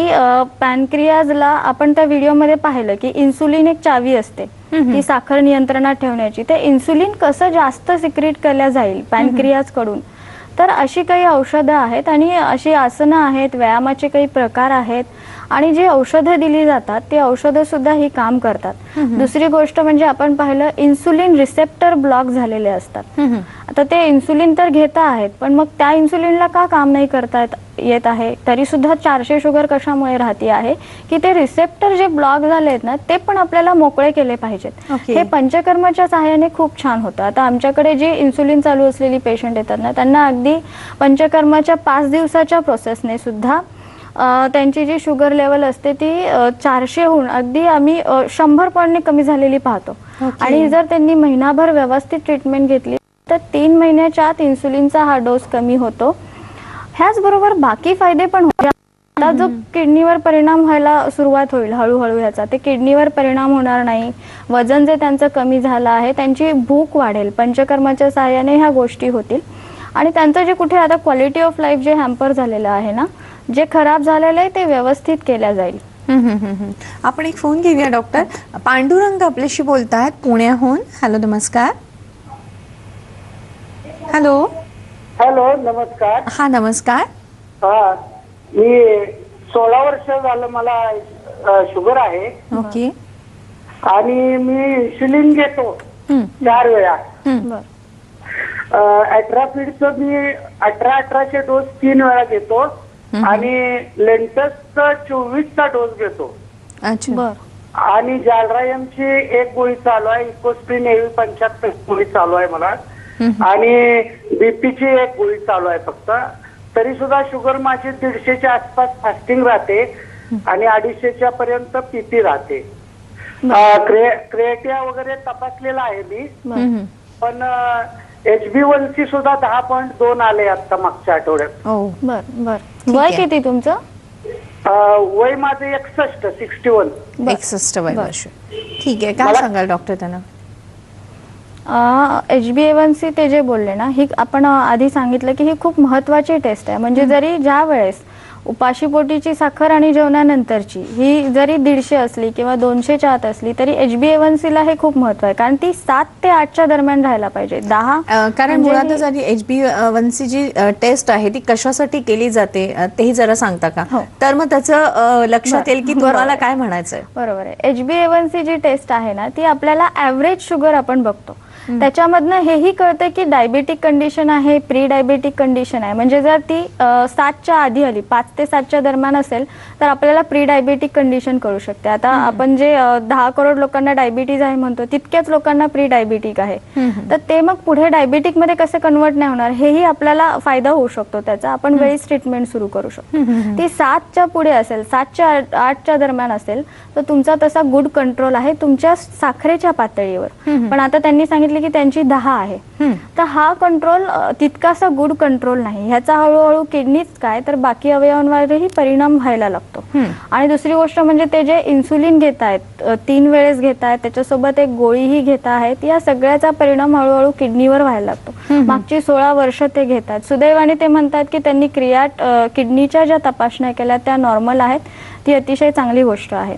पॅनक्रियाजला, आपण त्या व्हिडिओमध्ये पाहिलं की इन्सुलिन एक चावी असते ती साखर नियंत्रणात ठेवण्याची. ते इन्सुलिन कसं जास्त सिक्रीट केलं जाईल पॅनक्रियाज कडून, तर अशी काही औषधं आहेत आणि अशी आसनं आहेत, व्यायामाचे काही प्रकार आहेत आणि जी औषधं दिली जातात ती औषधं सुद्धा ही काम करतात. दुसरी गोष्ट म्हणजे आपण पाहिलं इन्सुलिन रिसेप्टर ब्लॉक झालेले असतात. आता ते इन्सुलिन तर घेता आहेत पण मग त्या इन्सुलिनला का काम नाही करता येत आहे, तरी सुद्धा 400 शुगर कशामुळे राहते आहे की ते रिसेप्टर जे ब्लॉक झाले आहेत ना ते पण आपल्याला मोकळे केले पाहिजेत. हे पंचकर्माच्या सहाय्याने खूप छान होतं. आता आमच्याकडे जी इन्सुलिन चालू असलेली पेशंट येतात ना त्यांना अगदी पंचकर्माच्या 5 दिवसाच्या प्रोसेसने सुद्धा त्यांची जी शुगर लेवल असते ती 400हून अगदी आम्ही 100 पॉईंटने कमी झालेली पाहतो. आणि जर त्यांनी महिनाभर व्यवस्थित ट्रीटमेंट घेतली तर 3 महिन्याच्या आत इन्सुलिनचा हा डोस कमी होतो. ह्याचबरोबर बाकी फायदे पण होते. आता जो किडनीवर परिणाम व्हायला सुरुवात होईल हळूहळू ह्याचा, ते किडनीवर परिणाम होणार नाही. वजन जे त्यांचं कमी झालं आहे, त्यांची भूक वाढेल, पंचकर्माच्या सहाय्याने ह्या गोष्टी होतील. आणि त्यांचं जे कुठे आता क्वालिटी ऑफ लाईफ जे हॅम्पर झालेलं आहे ना, जे खराब झालेलं आहे ते व्यवस्थित केल्या जाईल. आपण एक फोन घेऊया डॉक्टर. पांडुरंग आपल्याशी बोलतायत पुण्याहून. हॅलो, नमस्कार. हॅलो. हॅलो, नमस्कार. हा, नमस्कार. हा, मी 16 वर्ष झालं मला शुगर आहे ओके. आणि मी इन्सुलिन घेतो हं, 4 वेळा. बर अॅट्राफिडचं मी 1800 डोस 3 वेळा घेतो आणि लेंटसचा 24चा डोस घेतो अच्छा. बर आणि जालरायमची 1 गोळी चालू आहे. इकोस्प्रिन एव्ही 75 गोळी चालू आहे मला आणि बीपीची 1 गोळी चालू आहे फक्त. तरी सुद्धा शुगर माझी 150च्या आसपास फास्टिंग राहते आणि 250च्या पर्यंत पीपी राहते. क्रिएटिया वगैरे तपासलेला आहे मी, हं, पण HbA1c सुद्धा 10.2 आले आता मागच्या आठवड्यात. ओ, बर बर ठीक वय आहे. किती तुमचं? वय माझं 61. 61 वय वर्ष. ठीक आहे, काय सांगाल डॉक्टर त्यांना? HbA1c ते जे बोलले ना, ही आपण आधी सांगितलं की ही खूप महत्वाची टेस्ट आहे. म्हणजे जरी ज्या वेळेस उपाशीपोटीची साखर आणि जेवणानंतरची ही जरी 150 असली किंवा 200च्या आत असली तरी HbA1c ला हे खूप महत्व आहे, कारण ती 7 ते 8च्या दरम्यान राहायला पाहिजे. 10 कारण म्हणजे मुळातच आधी HbA1c जी टेस्ट आहे ती कशासाठी केली जाते तेही जरा सांगता का? हो. तर मग त्याचं लक्षात येईल की बरोबर. तुम्हाला काय म्हणायचंय. बरोबर आहे. HbA1c जी टेस्ट आहे ना, ती आपल्याला ॲव्हरेज शुगर आपण बघतो. त्याच्यामधनं हेही कळतं की डायबेटिक कंडिशन आहे, प्री डायबेटिक कंडिशन आहे. म्हणजे जर ती 7च्या आधी आली, 5 ते 7च्या दरम्यान असेल तर आपल्याला प्री डायबेटिक कंडिशन कळू शकते. आता आपण जे 10 करोड लोकांना डायबिटीज आहे म्हणतो, तितक्याच लोकांना प्री डायबेटिक आहे. तर ते मग पुढे डायबेटिक मध्ये कसं कन्वर्ट नाही होणार, हेही आपल्याला फायदा होऊ शकतो त्याचा. आपण वेळीच ट्रीटमेंट सुरू करू शकतो. ती 7च्या पुढे असेल, 7च्या 8च्या दरम्यान असेल तर तुमचा तसा गुड कंट्रोल आहे तुमच्या साखरेच्या पातळीवर. पण आता त्यांनी सांगितलं की त्यांची 10 आहे, तर हा कंट्रोल तितकासा गुड कंट्रोल नाही. ह्याचा हळूहळू किडनीच काय तर बाकी अवयवांवरही परिणाम व्हायला लागतो. आणि दुसरी गोष्ट म्हणजे ते जे इन्सुलिन घेत आहेत, 3 वेळेस घेत आहेत, त्याच्यासोबत एक गोळीही घेत आहेत, या सगळ्याचा परिणाम हळूहळू किडनीवर व्हायला लागतो. मागची 16 वर्ष ते घेतात. सुदैवाने ते म्हणतात की त्यांनी किडनीच्या ज्या तपासण्या केल्या त्या नॉर्मल आहेत, ती अतिशय चांगली गोष्ट आहे.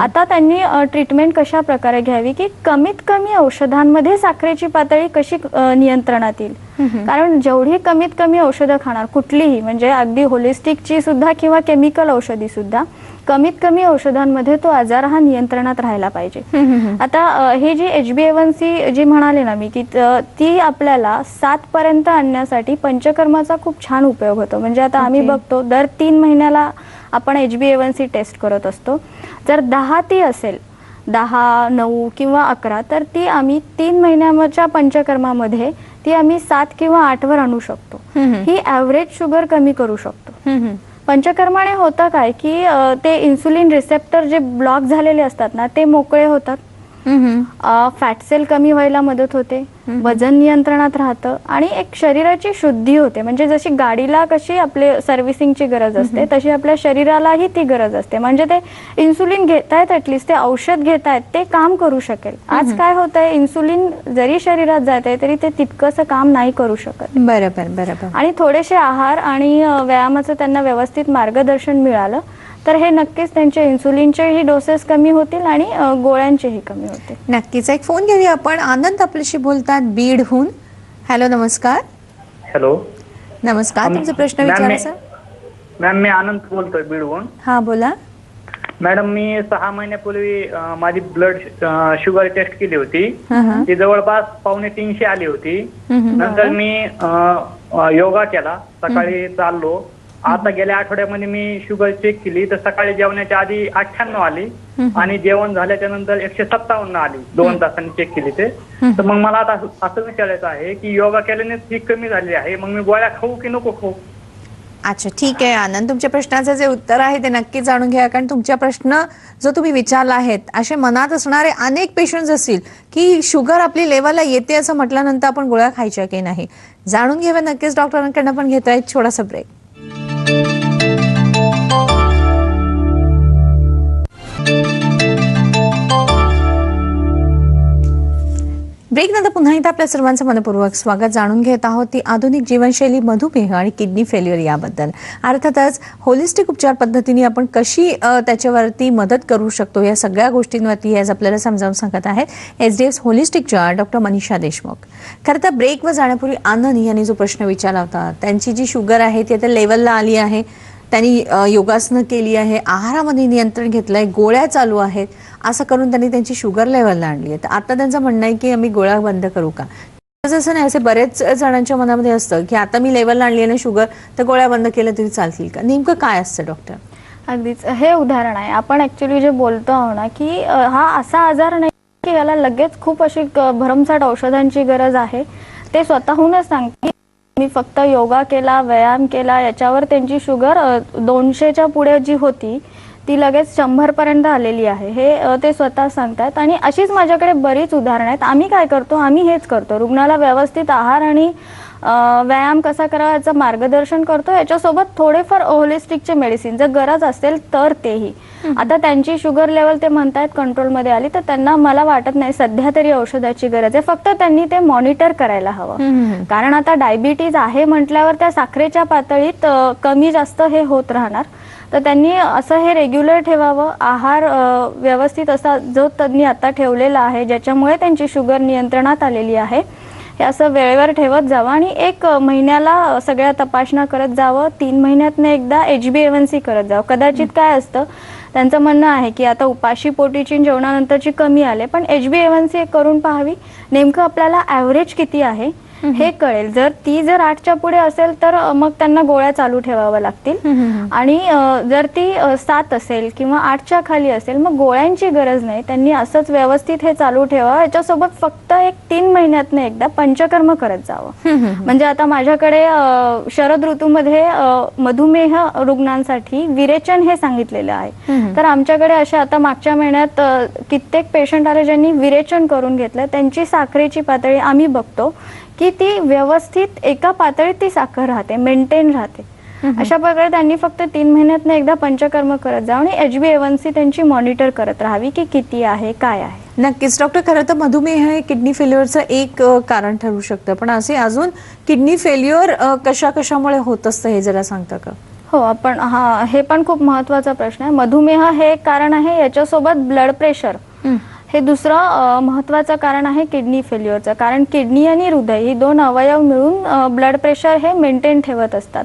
आता त्यांनी ट्रीटमेंट कशा प्रकारे घ्यावी की कमीत कमी औषधांमध्ये साखरेची पातळी कशी नियंत्रणात येईल. कारण जेवढी कमीत कमी औषधं खाणार कुठलीही, म्हणजे अगदी होलिस्टिकची सुद्धा किंवा केमिकल औषधी सुद्धा, कमीत कमी औषधांमध्ये तो आजार हा नियंत्रणात राहायला पाहिजे. आता ही जी HbA1c जी म्हणाले ना मी की ती आपल्याला 7 पर्यंत आणण्यासाठी पंचकर्माचा खूप छान उपयोग होतो. म्हणजे आता आम्ही बघतो दर 3 महिन्याला आपण HbA1c टेस्ट करत असतो. जर 10 ती असेल, 10, 9 किंवा 11, तर ती आम्ही 3 महिन्याच्या पंचकर्मामध्ये ती आम्ही 7 किंवा 8 वर आणू शकतो. ही ॲव्हरेज शुगर कमी करू शकतो. पंचकर्माने होतं काय की ते इन्सुलिन रिसेप्टर जे ब्लॉक झालेले असतात ना, ते मोकळे होतात. फॅट सेल कमी व्हायला मदत होते, वजन नियंत्रणात राहतं आणि एक शरीराची शुद्धी होते. म्हणजे जशी गाडीला कशी आपले सर्व्हिसिंगची गरज असते, तशी आपल्या शरीरालाही ती गरज असते. म्हणजे ते इन्सुलिन घेतायत, ॲटलिस्ट ते औषध घेतायत, ते काम करू शकेल. आज काय होतंय, इन्सुलिन जरी शरीरात जात आहे तरी ते तितकंसं काम नाही करू शकत. बरोबर बरोबर. आणि थोडेसे आहार आणि व्यायामाचं त्यांना व्यवस्थित मार्गदर्शन मिळालं तर हे नक्कीच त्यांचे इन्सुलिनचेही डोसेस कमी होतील आणि गोळ्यांचेही कमी होतील. नक्कीच. एक फोन घेऊया आपण. आनंद आपल्याशी बोलतात बीडहून. हॅलो, नमस्कार. हॅलो, नमस्कार, तुमचा प्रश्न विचारा सर. मॅम मी आनंद बोलतोय बीडहून. हा, बोला. मॅडम, मी 6 महिन्यापूर्वी माझी ब्लड शुगर टेस्ट केली होती. ती जवळपास 250 आली होती. नंतर मी योगा केला, सकाळी चाललो. आता गेल्या आठवड्यामध्ये मी शुगर चेक केली तर सकाळी जेवणाच्या आधी 98 आली आणि जेवण झाल्याच्या नंतर 157 आली. 2 तासांनी चेक केली ते. तर मग मला आता असं विचारायचं आहे की योगा केल्याने ही कमी झाली आहे, मग मी गोळ्या खाऊ की नको खाऊ? अच्छा, ठीक आहे आनंद, तुमच्या प्रश्नाचं जे उत्तर आहे ते नक्की जाणून घ्या. कारण तुमच्या प्रश्न जो तुम्ही विचारला आहेत, असे मनात असणारे अनेक पेशंट्स असतील की शुगर आपली लेवलला येते असं म्हटल्यानंतर आपण गोळ्या खायच्या की नाही. जाणून घ्याव्या नक्कीच. डॉक्टरांकडनं पण घेता एक छोटासा ब्रेक. ब्रेकनंतर पुन्हा एकदा आपल्या सर्वांचं मनपूर्वक स्वागत. जाणून घेत आहोत ती आधुनिक जीवनशैली, मधुमेह आणि किडनी फेल्युअर याबद्दल. अर्थातच होलिस्टिक उपचार पद्धतीने आपण कशी त्याच्यावरती मदत करू शकतो या सगळ्या गोष्टींवरती आज आपल्याला समजावून सांगत आहेत SDF होलिस्टिकच्या डॉक्टर मनीषा देशमुख. खरं तर ब्रेकवर जाण्यापूर्वी आनंद यांनी जो प्रश्न विचारला होता, त्यांची जी शुगर आहे ती आता लेवलला आली आहे, त्यांनी योगासनं केली आहे, आहारामध्ये नियंत्रण घेतलंय, गोळ्या चालू आहेत, असं करून त्यांनी त्यांची शुगर लेवलला आणली आहे. तर आता त्यांचं म्हणणं आहे की आम्ही गोळ्या बंद करू का? असं नाही, असे बरेच जणांच्या मनामध्ये असतं की आता मी लेवलला आणली आहे ना शुगर, तर गोळ्या बंद केल्या तरी चालतील का? नेमकं काय असतं डॉक्टर? अगदीच हे उदाहरण आहे. आपण ऍक्च्युली जे बोलतो आहोत ना की हा असा आजार नाही की याला लगेच खूप अशी भरमसाठ औषधांची गरज आहे. ते स्वतःहूनच सांगते मी फक्त योगा केला, व्यायाम केला, याच्यावर त्यांची शुगर 200च्या पुढे जी होती ती लगेच 100 पर्यंत आलेली आहे, हे ते स्वतः सांगतात. आणि अशीच माझ्याकडे बरीच उदाहरणं आहेत. आम्ही काय करतो, आम्ही हेच करतो, रुग्णाला व्यवस्थित आहार आणि व्यायाम कसा करावा याचं मार्गदर्शन करतो. याच्यासोबत थोडेफार होलिस्टिकचे मेडिसिन जर गरज असेल तर तेही. आता त्यांची शुगर लेवल ते म्हणतायत कंट्रोलमध्ये आली, तर त्यांना मला वाटत नाही सध्या तरी औषधाची गरज आहे. फक्त त्यांनी ते मॉनिटर करायला हवं. कारण आता डायबिटीज आहे म्हटल्यावर त्या साखरेच्या पातळीत कमी जास्त हे होत राहणार. तर त्यांनी असं हे रेग्युलर ठेवावं. आहार व्यवस्थित असा जो त्यांनी आता ठेवलेला आहे, ज्याच्यामुळे त्यांची शुगर नियंत्रणात आलेली आहे, हे असं वेळेवर ठेवत जावं. आणि 1 महिन्याला सगळ्या तपासण्या करत जावं. 3 महिन्यातनं एकदा HbA1c करत जावं. कदाचित काय असतं, त्यांचं म्हणणं आहे की आता उपाशी पोटीची जेवणानंतरची कमी आले, पण HbA1c करून पाहावी. नेमकं आपल्याला ॲव्हरेज किती आहे हे कळेल. जर 8च्या पुढे असेल तर मग त्यांना गोळ्या चालू ठेवाव्या लागतील. आणि जर ती 7 असेल किंवा 8च्या खाली असेल मग गोळ्यांची गरज नाही. त्यांनी असंच व्यवस्थित हे चालू ठेवावं. याच्यासोबत फक्त 3 महिन्यातनं एकदा पंचकर्म करत जावं. म्हणजे आता माझ्याकडे शरद ऋतूमध्ये मधुमेह रुग्णांसाठी विरेचन हे सांगितलेलं आहे. तर आमच्याकडे अशा आता मागच्या महिन्यात कित्येक पेशंट आले ज्यांनी विरेचन करून घेतलं. त्यांची साखरेची पातळी आम्ही बघतो की ती व्यवस्थित एका पातळीत ती साखर राहते, मेंटेन राहते. अशा प्रकारे त्यांनी फक्त 3 महिन्यातनं एकदा पंचकर्म करत जावं आणि HbA1c त्यांची मॉनिटर करत राहावी की किती आहे, काय आहे. नक्कीच डॉक्टर. खरं तर मधुमेह हे किडनी फेल्युअरचं एक कारण ठरू शकतं, पण असे अजून किडनी फेल्युअर कशामुळे होत असतं हे जरा सांगता का? हो, आपण हे पण खूप महत्वाचा प्रश्न आहे. मधुमेह हे एक कारण आहे, याच्यासोबत ब्लड प्रेशर हे दुसरं महत्वाचं कारण आहे किडनी फेल्युअरचं. कारण किडनी आणि हृदय ही 2 अवयव मिळून ब्लड प्रेशर हे मेंटेन ठेवत असतात.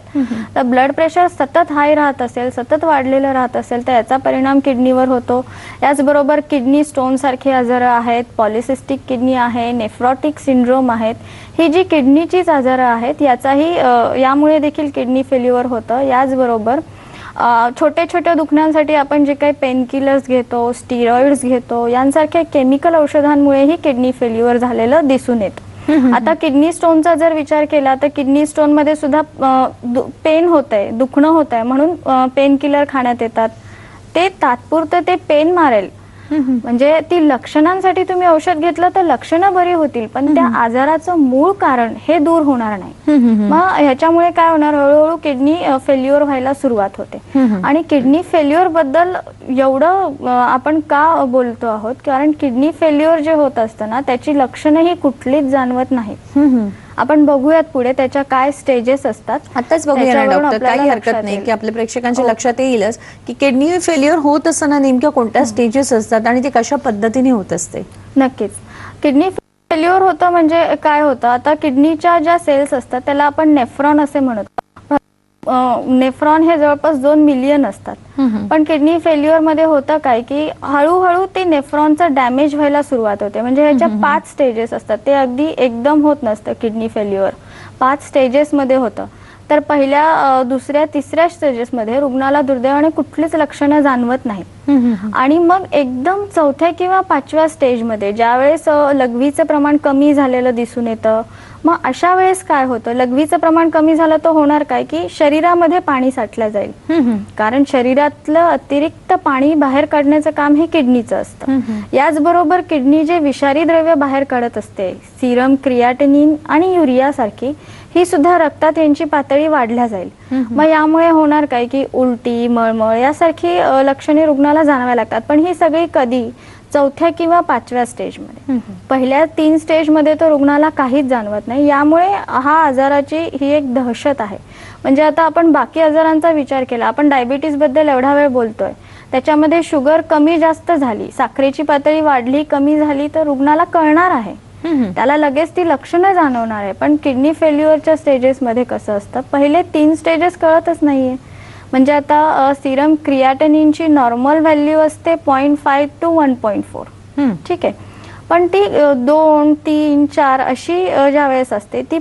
तर ब्लड प्रेशर सतत हाय राहत असेल, सतत वाढलेलं राहत असेल तर याचा परिणाम किडनीवर होतो. याचबरोबर किडनी स्टोन सारखे आजार आहेत, पॉलिसिस्टिक किडनी आहे, नेफ्रॉटिक सिंड्रोम आहेत. ही जी किडनीचीच आजारं आहेत याचाही यामुळे देखील किडनी फेल्युअर होतं. याचबरोबर छोटे छोटे दुखण्यांसाठी आपण जे काही पेनकिलर्स घेतो, स्टिरॉइड्स घेतो, यांसारख्या केमिकल औषधांमुळेही किडनी फेल्युअर झालेलं दिसून येतं. आता किडनी स्टोनचा जर विचार केला तर किडनी स्टोन मध्ये सुद्धा पेन होतंय, दुखणं होतंय म्हणून पेन किलर खाण्यात येतात. ते तात्पुरतं ते पेन मारेल, म्हणजे ती लक्षणांसाठी तुम्ही औषध घेतलं तर लक्षणं बरी होतील, पण त्या आजाराचं मूळ कारण हे दूर होणार नाही. मग ह्याच्यामुळे काय होणार, हळूहळू किडनी फेल्युअर व्हायला सुरुवात होते. आणि किडनी फेल्युअर बद्दल एवढं आपण का बोलतो आहोत, कारण किडनी फेल्युअर जे होत असतं ना त्याची लक्षणं ही कुठलीच जाणवत नाहीत. आपण बघूयात पुढे त्याच्या काय स्टेजेस असतात. आताच बघूया ना डॉक्टर, काही हरकत नाही की आपल्या प्रेक्षकांच्या लक्षात येईलच की किडनी फेल्युअर होत असताना नेमक्या कोणत्या स्टेजेस असतात आणि ते कशा पद्धतीने होत असते. नक्कीच किडनी फेल्युअर होतं म्हणजे काय होतं, आता किडनीच्या ज्या सेल्स असतात त्याला आपण नेफ्रॉन असे म्हणतो. नेफ्रॉन हे जवळपास 2 मिलियन असतात. पण किडनी फेल्युअर मध्ये होतं काय की हळूहळू ते नेफ्रॉनचं डॅमेज व्हायला सुरुवात होते. म्हणजे ह्याच्या 5 स्टेजेस असतात. ते अगदी एकदम होत नसतं किडनी फेल्युअर, 5 स्टेजेस मध्ये होतं. तर पहिल्या, दुसऱ्या, तिसऱ्या स्टेजेसमध्ये रुग्णाला दुर्दैवाने कुठलीच लक्षणं जाणवत नाहीत. आणि मग एकदम 4थ्या किंवा 5व्या स्टेजमध्ये ज्यावेळेस लघवीचं प्रमाण कमी झालेलं दिसून येतं, मग अशा वेळेस काय होतं, लघवीचं प्रमाण कमी झालं तर होणार काय की शरीरामध्ये पाणी साठलं जाईल. कारण शरीरातलं अतिरिक्त पाणी बाहेर काढण्याचं काम हे किडनीचं असतं. याचबरोबर किडनी जे विषारी द्रव्य बाहेर काढत असते, सिरम, क्रियाटिनिन आणि युरिया सारखी, ही सुद्धा रक्तात यांची पातळी वाढल्या जाईल. मग यामुळे होणार काय की उलटी, मळमळ यासारखी लक्षणे रुग्णाला जाणवायला लागतात. पण ही सगळी कधी 4थ्या किंवा 5व्या स्टेजमध्ये. पहिल्या 3 स्टेजमध्ये तर रुग्णाला काहीच जाणवत नाही. यामुळे हा आजाराची ही एक दहशत आहे. म्हणजे आता आपण बाकी आजारांचा विचार केला, आपण डायबिटीज बद्दल एवढा वेळ बोलतोय, त्याच्यामध्ये शुगर कमी जास्त झाली, साखरेची पातळी वाढली कमी झाली तर रुग्णाला कळणार आहे, त्याला लगेच ती लक्षणं जाणवणार आहे. पण किडनी फेल्युअरच्या स्टेजेसमध्ये कसं असतं, पहिले 3 स्टेजेस कळतच नाहीये. म्हणजे आता सिरम क्रिएटिनिनची नॉर्मल व्हॅल्यू असते 0.5 to 1.4. ठीक आहे, पण ती 2, 3, 4 अशी ज्या वेळेस असते ती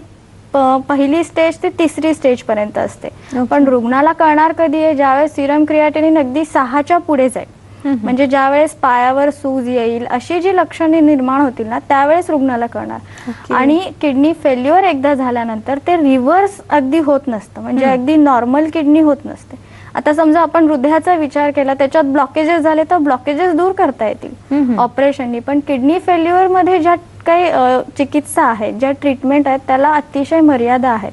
पहिली स्टेज ते 3री स्टेज पर्यंत असते. पण रुग्णाला कळणार कधी आहे, ज्यावेळेस सिरम क्रिएटिनिन अगदी 6च्या पुढे जाईल. म्हणजे ज्यावेळेस पायावर सूज येईल अशी जी लक्षणे निर्माण होतील ना, त्यावेळेस रुग्णाला कळणार. आणि किडनी फेल्युअर एकदा झाल्यानंतर ते रिव्हर्स अगदी होत नसतं, म्हणजे अगदी नॉर्मल किडनी होत नसते. आता समजा आपण हृदयाचा विचार केला, त्याच्यात ब्लॉकेजेस झाले तर ब्लॉकेजेस दूर करता येतील ऑपरेशननी. पण किडनी फेल्युअर मध्ये ज्या काही चिकित्सा आहेत, ज्या ट्रीटमेंट आहेत, त्याला अतिशय मर्यादा आहेत.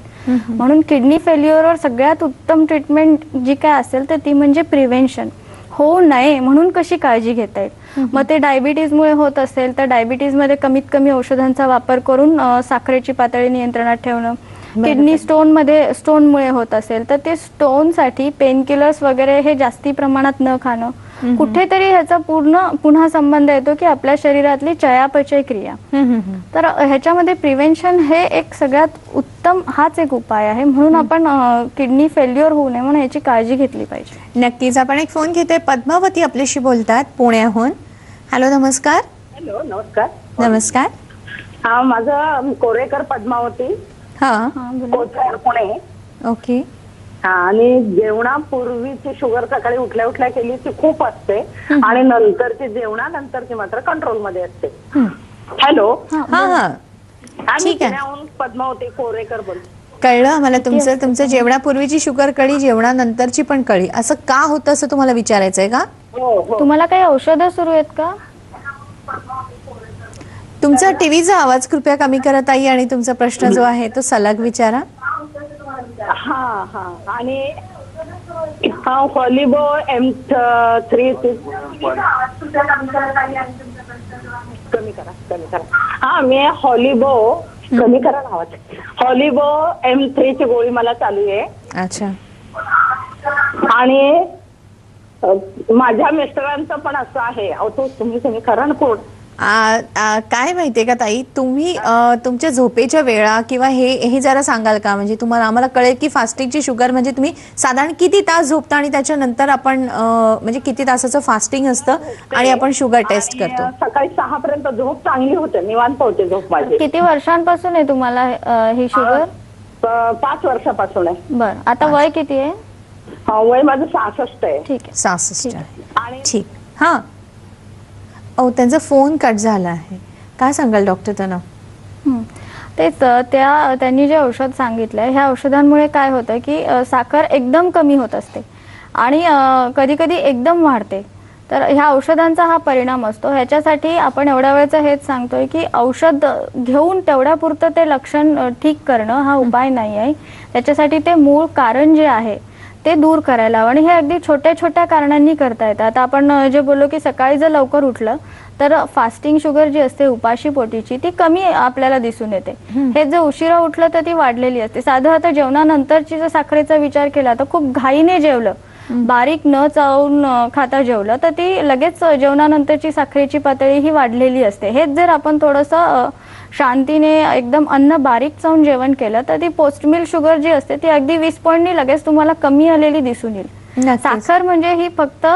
म्हणून किडनी फेल्युअरवर सगळ्यात उत्तम ट्रीटमेंट जी काय असेल तर ती म्हणजे प्रिव्हेन्शन. होऊ नये म्हणून कशी काळजी घेता येईल. मग ते डायबिटीजमुळे होत असेल तर डायबिटीजमध्ये कमीत कमी औषधांचा वापर करून साखरेची पातळी नियंत्रणात ठेवणं. किडनी स्टोनमुळे होत असेल तर ते स्टोनसाठी पेनकिलर्स वगैरे हे जास्ती प्रमाणात न खाणं. कुठेतरी ह्याचा पुन्हा संबंध येतो की आपल्या शरीरातली चयापचय क्रिया. तर ह्याच्यामध्ये प्रिव्हेन्शन हे एक सगळ्यात उत्तम हाच एक उपाय आहे. म्हणून आपण किडनी फेल्युअर होऊ नये म्हणून याची काळजी घेतली पाहिजे. नक्कीच. आपण एक फोन घेतोय, पद्मावती आपल्याशी बोलतात पुण्याहून. हॅलो, नमस्कार. हॅलो, नमस्कार. नमस्कार. हा, माझं कोरेकर पद्मावती, हा, कोथरूड, पुणे. ओके. हा, आणि जेवणापूर्वीची शुगर सकाळी उठल्या उठल्या केली ती खूप असते आणि नंतरची जेवणानंतरची मात्र कंट्रोल मध्ये असते. हॅलो, हा हा, आम्ही पुण्याहून पद्मावती कोरेकर बोलतो. कळलं आम्हाला तुमचं जेवणापूर्वीची शुगर कळी, जेवणानंतरची पण कळी, असं का होतं असं तुम्हाला विचारायचंय का? हो. तुम्हाला काही औषधं सुरू आहेत का? तुमचा टीव्हीचा आवाज कृपया कमी करा ताई, आणि तुमचा प्रश्न जो आहे तो सलग विचारा. हा हा, आणि हॉलिबो M3 कमी करा. हा, मी हॉलिबो कमी करा नावाचं, हॉलिबो M3 ची गोळी मला चालू आहे. अच्छा. आणि माझ्या मिस्टरांचं पण असं आहे. अहो, तुम्ही करा ना कोण. काय माहितीये का ताई, तुम्ही तुमच्या झोपेच्या वेळा किंवा हे जरा सांगाल का? म्हणजे तुम्हाला आम्हाला कळेल की फास्टिंगची शुगर म्हणजे तुम्ही साधारण किती तास झोपता आणि त्याच्यानंतर आपण म्हणजे किती तासाचं फास्टिंग असतं आणि आपण शुगर टेस्ट करतो. सकाळी 6 पर्यंत झोप चांगली होते, निवांत होते झोप माझी. किती वर्षांपासून आहे तुम्हाला ही शुगर? 5 वर्षापासून आहे. बरं, आता वय किती आहे? वय माझं 66 आहे. ठीक आहे. 66 आहे. आणि ठीक. हा, त्यांचा फोन कट झाला आहे. काय सांगाल डॉक्टर त्यांना? तेच त्यांनी जे औषध सांगितलंय, ह्या औषधांमुळे काय होतं की साखर एकदम कमी होत असते आणि कधी कधी एकदम वाढते. तर ह्या औषधांचा हा परिणाम असतो. ह्याच्यासाठी आपण एवढ्या वेळचं हेच सांगतोय की औषध घेऊन तेवढ्यापुरतं ते लक्षण ठीक करणं हा उपाय नाही आहे. त्याच्यासाठी ते मूळ कारण जे आहे ते दूर करायला हवं, आणि हे अगदी छोट्या छोट्या कारणांनी करता येतं. आता आपण जे बोललो की सकाळी जर लवकर उठलं तर फास्टिंग शुगर जी असते उपाशी पोटीची ती कमी आपल्याला दिसून येते. हे जर उशिरा उठलं तर ती वाढलेली असते. साधं आता जेवणानंतरची जर साखरेचा विचार केला तर खूप घाईने जेवलं, बारीक न चावून खाता जेवलं तर ती लगेच जेवणानंतरची साखरेची पातळी ही वाढलेली असते. हेच जर आपण थोडंसं शांतीने एकदम अन्न बारीक चावून जेवण केलं तर ती पोस्ट मिल शुगर जी असते ती अगदी 20 पॉईंटनी लगेच तुम्हाला कमी आलेली दिसून येईल. साखर म्हणजे ही फक्त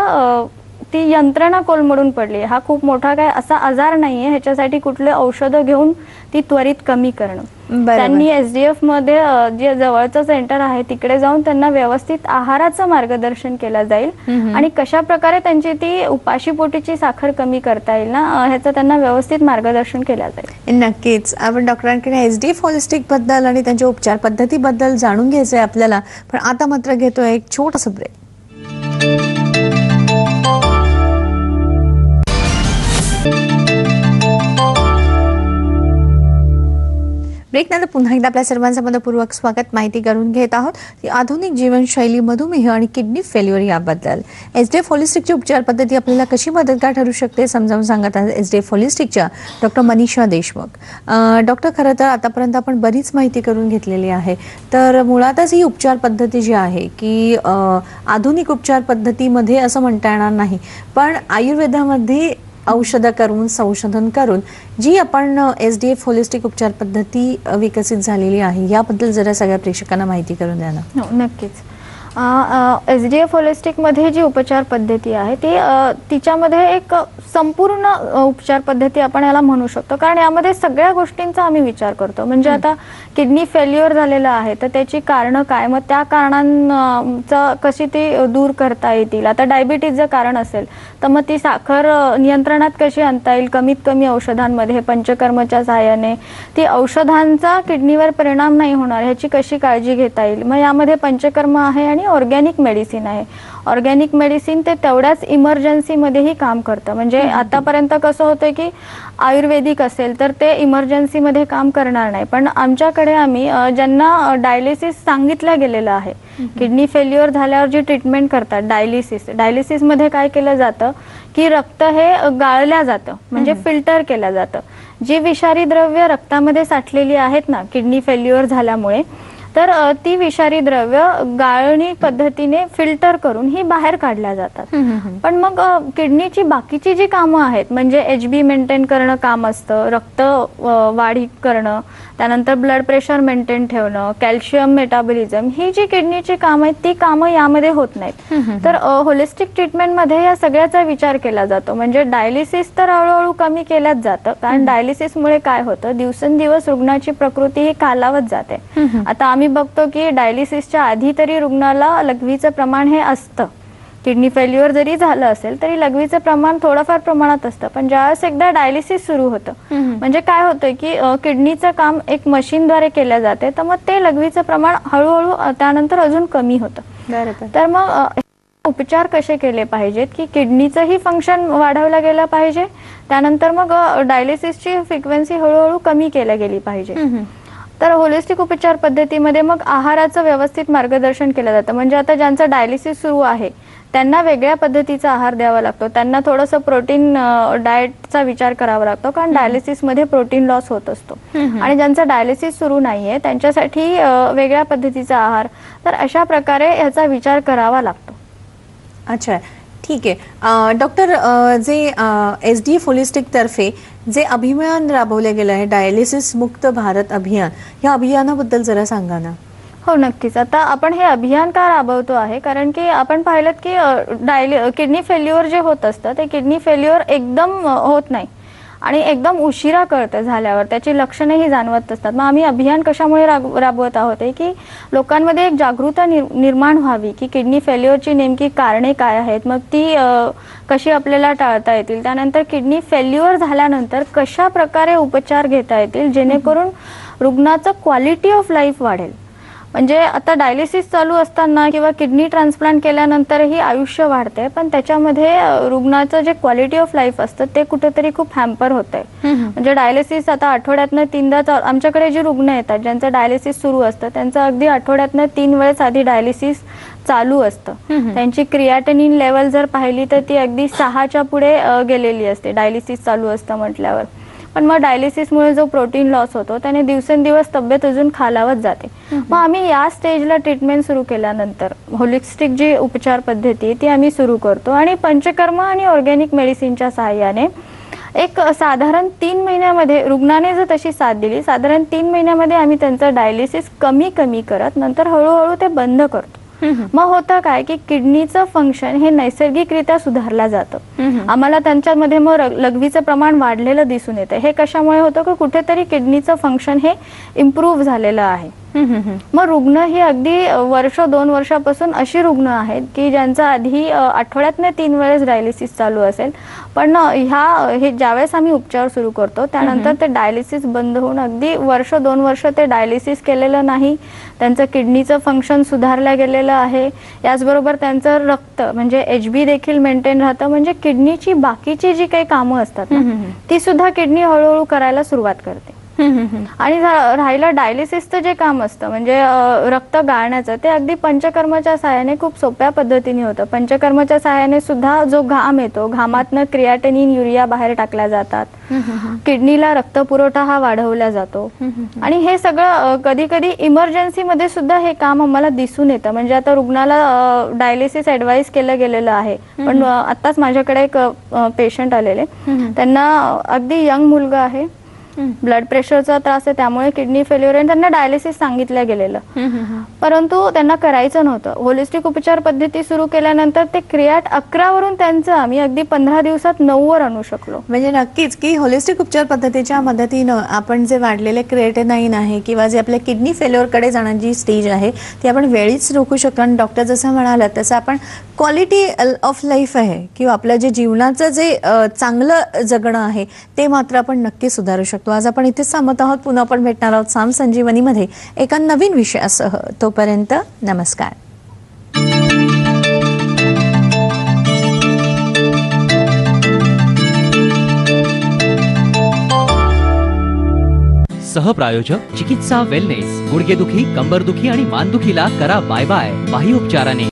ती यंत्रणा कोलमडून पडली. हा खूप मोठा काय असा आजार नाहीये, ह्याच्यासाठी कुठले औषधं घेऊन ती त्वरित कमी करणं. त्यांनी SDF मध्ये जे जवळचं सेंटर आहे तिकडे जाऊन त्यांना व्यवस्थित आहाराचं मार्गदर्शन केलं जाईल आणि कशा प्रकारे त्यांची ती उपाशी पोटीची साखर कमी करता येईल ना, ह्याचं त्यांना व्यवस्थित मार्गदर्शन केलं जाईल. नक्कीच. आपण डॉक्टरांकडे SDF होलिस्टिक बद्दल आणि त्यांच्या उपचार पद्धतीबद्दल जाणून घ्यायचंय आपल्याला, पण आता मात्र घेतोय एक छोटंसं ब्रेक. ब्रेकनंतर पुन्हा एकदा आपल्या सर्वांचं मनपूर्वक स्वागत. माहिती करून घेत आहोत की आधुनिक जीवनशैली, मधुमेह आणि किडनी फेल्युअर याबद्दल. एसडीएफ होलिस्टिकची उपचार पद्धती आपल्याला कशी मदतगार ठरू शकते समजावून सांगत आहेत एसडीएफ होलिस्टिकच्या डॉक्टर मनीषा देशमुख. डॉक्टर, खरं तर आतापर्यंत आपण बरीच माहिती करून घेतलेली आहे. तर मुळातच ही उपचार पद्धती जी आहे की आधुनिक उपचार पद्धतीमध्ये असं म्हणता येणार नाही, पण आयुर्वेदामध्ये औषधं करून, संशोधन करून जी आपण एसडीएफ होलिस्टिक उपचार पद्धती विकसित झालेली आहे याबद्दल जरा सगळ्या प्रेक्षकांना माहिती करून द्या ना. हो, नक्कीच. एसडीएफ होलिस्टिकमध्ये जी उपचार पद्धती आहे ती तिच्यामध्ये एक संपूर्ण उपचार पद्धती आपण याला म्हणू शकतो, कारण यामध्ये सगळ्या गोष्टींचा आम्ही विचार करतो. म्हणजे आता किडनी फेल्युअर झालेलं आहे तर त्याची कारणं काय, मग त्या कारणांचं कशी ती दूर करता येतील. आता डायबिटीज जर कारण असेल तर मग ती साखर नियंत्रणात कशी आणता येईल कमीत कमी औषधांमध्ये, पंचकर्मच्या सहाय्याने. ती औषधांचा किडनीवर परिणाम नाही होणार ह्याची कशी काळजी घेता येईल. मग यामध्ये पंचकर्म आहे आणि ऑर्गॅनिक मेडिसिन आहे. ऑर्गॅनिक मेडिसिन ते तेवढ्याच इमर्जन्सीमध्येही काम करतं. म्हणजे आतापर्यंत कसं होतं की आयुर्वेदिक असेल तर ते इमर्जन्सीमध्ये काम करणार नाही, पण आमच्याकडे आम्ही ज्यांना डायलिसिस सांगितलं गेलेलं आहे, किडनी फेल्युअर झाल्यावर जी ट्रीटमेंट करतात डायलिसिसमध्ये काय केलं जातं की रक्त हे गाळल्या जातं, म्हणजे फिल्टर केलं जातं. जी विषारी द्रव्य रक्तामध्ये साठलेली आहेत ना किडनी फेल्युअर झाल्यामुळे, तर ती विषारी द्रव्य गाळणी पद्धतीने फिल्टर करून ही बाहेर काढल्या जातात. पण मग किडनीची बाकीची जी कामं आहेत, म्हणजे HB मेंटेन करणं काम असतं, रक्त वाढी करणं, त्यानंतर ब्लड प्रेशर मेंटेन ठेवणं, कॅल्शियम मेटाबॉलिझम, ही जी किडनीची कामं आहेत ती कामं यामध्ये होत नाहीत. तर होलिस्टिक ट्रीटमेंटमध्ये या सगळ्याचा विचार केला जातो. म्हणजे डायलिसिस तर हळूहळू कमी केल्याच जातं, कारण डायलिसिसमुळे काय होतं, दिवसेंदिवस रुग्णाची प्रकृती ही खालावत जाते. आता आम्ही बघतो की डायलिसिसच्या आधी तरी रुग्णाला लघवीचं प्रमाण हे असतं. किडनी फेल्युअर जरी झालं असेल तरी लघवीचं प्रमाण थोडंफार प्रमाणात असतं, पण ज्यावेळेस एकदा डायलिसिस सुरू होतं, म्हणजे काय होतं की किडनीचं काम एक मशीनद्वारे केलं जाते, तर मग ते लघवीचं प्रमाण हळूहळू त्यानंतर अजून कमी होतं. तर मग उपचार कसे केले पाहिजेत की किडनीचंही फंक्शन वाढवलं गेलं पाहिजे, त्यानंतर मग डायलिसिसची फ्रिक्वेन्सी हळूहळू कमी केली गेली पाहिजे. तर होलिस्टिक उपचार पद्धतीमध्ये मग आहाराचं व्यवस्थित मार्गदर्शन केलं जातं. म्हणजे आता ज्यांचं डायलिसिस सुरू आहे त्यांना वेगळ्या पद्धतीचा आहार द्यावा लागतो, त्यांना थोडंसं प्रोटीन डाएटचा विचार करावा लागतो, कारण डायलिसिसमध्ये प्रोटीन लॉस होत असतो. आणि ज्यांचं डायलिसिस सुरू नाहीये त्यांच्यासाठी वेगळ्या पद्धतीचा आहार. तर अशा प्रकारे याचा विचार करावा लागतो. अच्छा, ठीक आहे. डॉक्टर, जे एसडीएफ होलिस्टिक तर्फे जे अभियान राबवले गेलं आहे, डायलिसिस मुक्त भारत अभियान, या अभियानाबद्दल जरा सांगा ना. हो, नक्कीच. आता आपण हे अभियान का राबवतो आहे, कारण की आपण पाहिलं की किडनी फेल्युअर जे होत असतं ते किडनी फेल्युअर एकदम होत नाही आणि एकदम उशिरा कळतं झाल्यावर, त्याची लक्षणंही जाणवत असतात. मग आम्ही अभियान कशामुळे राबवत आहोत की लोकांमध्ये एक जागरूकता निर्माण व्हावी की किडनी फेल्युअरची नेमकी कारणे काय आहेत, मग ती कशी आपल्याला टाळता येतील, त्यानंतर किडनी फेल्युअर झाल्यानंतर कशा प्रकारे उपचार घेता येतील जेणेकरून रुग्णाचं क्वालिटी ऑफ लाईफ वाढेल. म्हणजे आता डायलिसिस चालू असताना किंवा किडनी ट्रान्सप्लांट केल्यानंतरही आयुष्य वाढते, पण त्याच्यामध्ये रुग्णाचं जे क्वालिटी ऑफ लाईफ असतं ते कुठेतरी खूप हॅम्पर होतंय. म्हणजे डायलिसिस आता आठवड्यातनं 3दा, आमच्याकडे जे रुग्ण येतात ज्यांचं डायलिसिस सुरू असतं त्यांचं अगदी आठवड्यातनं 3 वेळेस आधी डायलिसिस चालू असतं. त्यांची क्रिएटिनिन लेवल जर पाहिली तर ती अगदी 6च्या पुढे गेलेली असते डायलिसिस चालू असतं म्हटल्यावर. पण मग डायलिसिसमुळे जो प्रोटीन लॉस होतो त्याने दिवसेंदिवस तब्येत अजून खालावत जाते. मग आम्ही या स्टेजला ट्रीटमेंट सुरू केल्यानंतर होलिस्टिक जी उपचार पद्धती ती आम्ही सुरू करतो आणि पंचकर्म आणि ऑर्गॅनिक मेडिसिनच्या सहाय्याने एक साधारण 3 महिन्यामध्ये रुग्णाने जर तशी साथ दिली, साधारण 3 महिन्यामध्ये आम्ही त्यांचं डायलिसिस कमी करत नंतर हळूहळू ते बंद करतो. मग होतं काय की किडनीचं फंक्शन हे नैसर्गिकरित्या सुधारलं जातं. आम्हाला त्यांच्यामध्ये मग लघवीचं प्रमाण वाढलेलं दिसून येतं. हे कशामुळे होतं की कुठेतरी किडनीचं फंक्शन हे इम्प्रूव्ह झालेलं आहे. मग रुग्ण ही अगदी 1-2 वर्षापासून अशी रुग्ण आहेत की ज्यांचा आधी आठवड्यातनं 3 वेळेस डायलिसिस चालू असेल, पण हे ज्यावेळेस आम्ही उपचार सुरू करतो त्यानंतर ते डायलिसिस बंद होऊन अगदी 1-2 वर्ष ते डायलिसिस केलेलं नाही, त्यांचं किडनीचं फंक्शन सुधारलं गेलेलं आहे. याचबरोबर त्यांचं रक्त म्हणजे HB देखील मेंटेन राहतं. म्हणजे किडनीची बाकीची जी काही कामं असतात ना ती सुद्धा किडनी हळूहळू करायला सुरुवात करते. आणि राहिलं डायलिसिसचं जे काम असतं म्हणजे रक्त गाळण्याचं, ते अगदी पंचकर्मच्या सहाय्याने खूप सोप्या पद्धतीने होतं. पंचकर्मच्या सहाय्याने सुद्धा जो घाम येतो, घामातनं क्रिएटिनिन, युरिया बाहेर टाकल्या जातात. किडनीला रक्त पुरवठा हा वाढवला जातो. आणि हे सगळं कधी कधी इमर्जन्सीमध्ये सुद्धा हे काम आम्हाला दिसून येतं. म्हणजे आता रुग्णाला डायलिसिस ऍडवाइस केलं गेलेलं आहे, पण आत्ताच माझ्याकडे एक पेशंट आलेले, त्यांना अगदी यंग मुलगा आहे, ब्लड प्रेशरचा त्रास आहे, त्यामुळे किडनी फेल्युअर आहे, त्यांना डायलिसिस सांगितलं गेलेलं, परंतु त्यांना करायचं नव्हतं. होलिस्टिक उपचार पद्धती सुरू केल्यानंतर ते क्रियाट 11 वरून त्यांचं आम्ही अगदी 15 दिवसात 9 वर आणू शकलो. म्हणजे नक्कीच की होलिस्टिक उपचार पद्धतीच्या मदतीनं आपण जे वाढलेले क्रिएटिनाइन आहे किंवा जे आपल्या किडनी फेल्युअरकडे जाण्याची स्टेज आहे ती आपण वेळीच रोखू शकतो. आणि डॉक्टर जसं म्हणालात तसं आपण क्वालिटी ऑफ लाईफ आहे किंवा आपलं जे जीवनाचं जे चांगलं जगणं आहे ते मात्र आपण नक्की सुधारू शकतो. आज आपण इथेच थांबत आहोत. पुन्हा आपण भेटणार आहोत साम संजीवनीमध्ये एका नवीन विषयासह. तोपर्यंत नमस्कार. सहप्रायोजक चिकित्सा वेलनेस. गुडघेदुखी, कंबरदुखी आणि मानदुखीला करा बाय बाय बाह्य उपचाराने.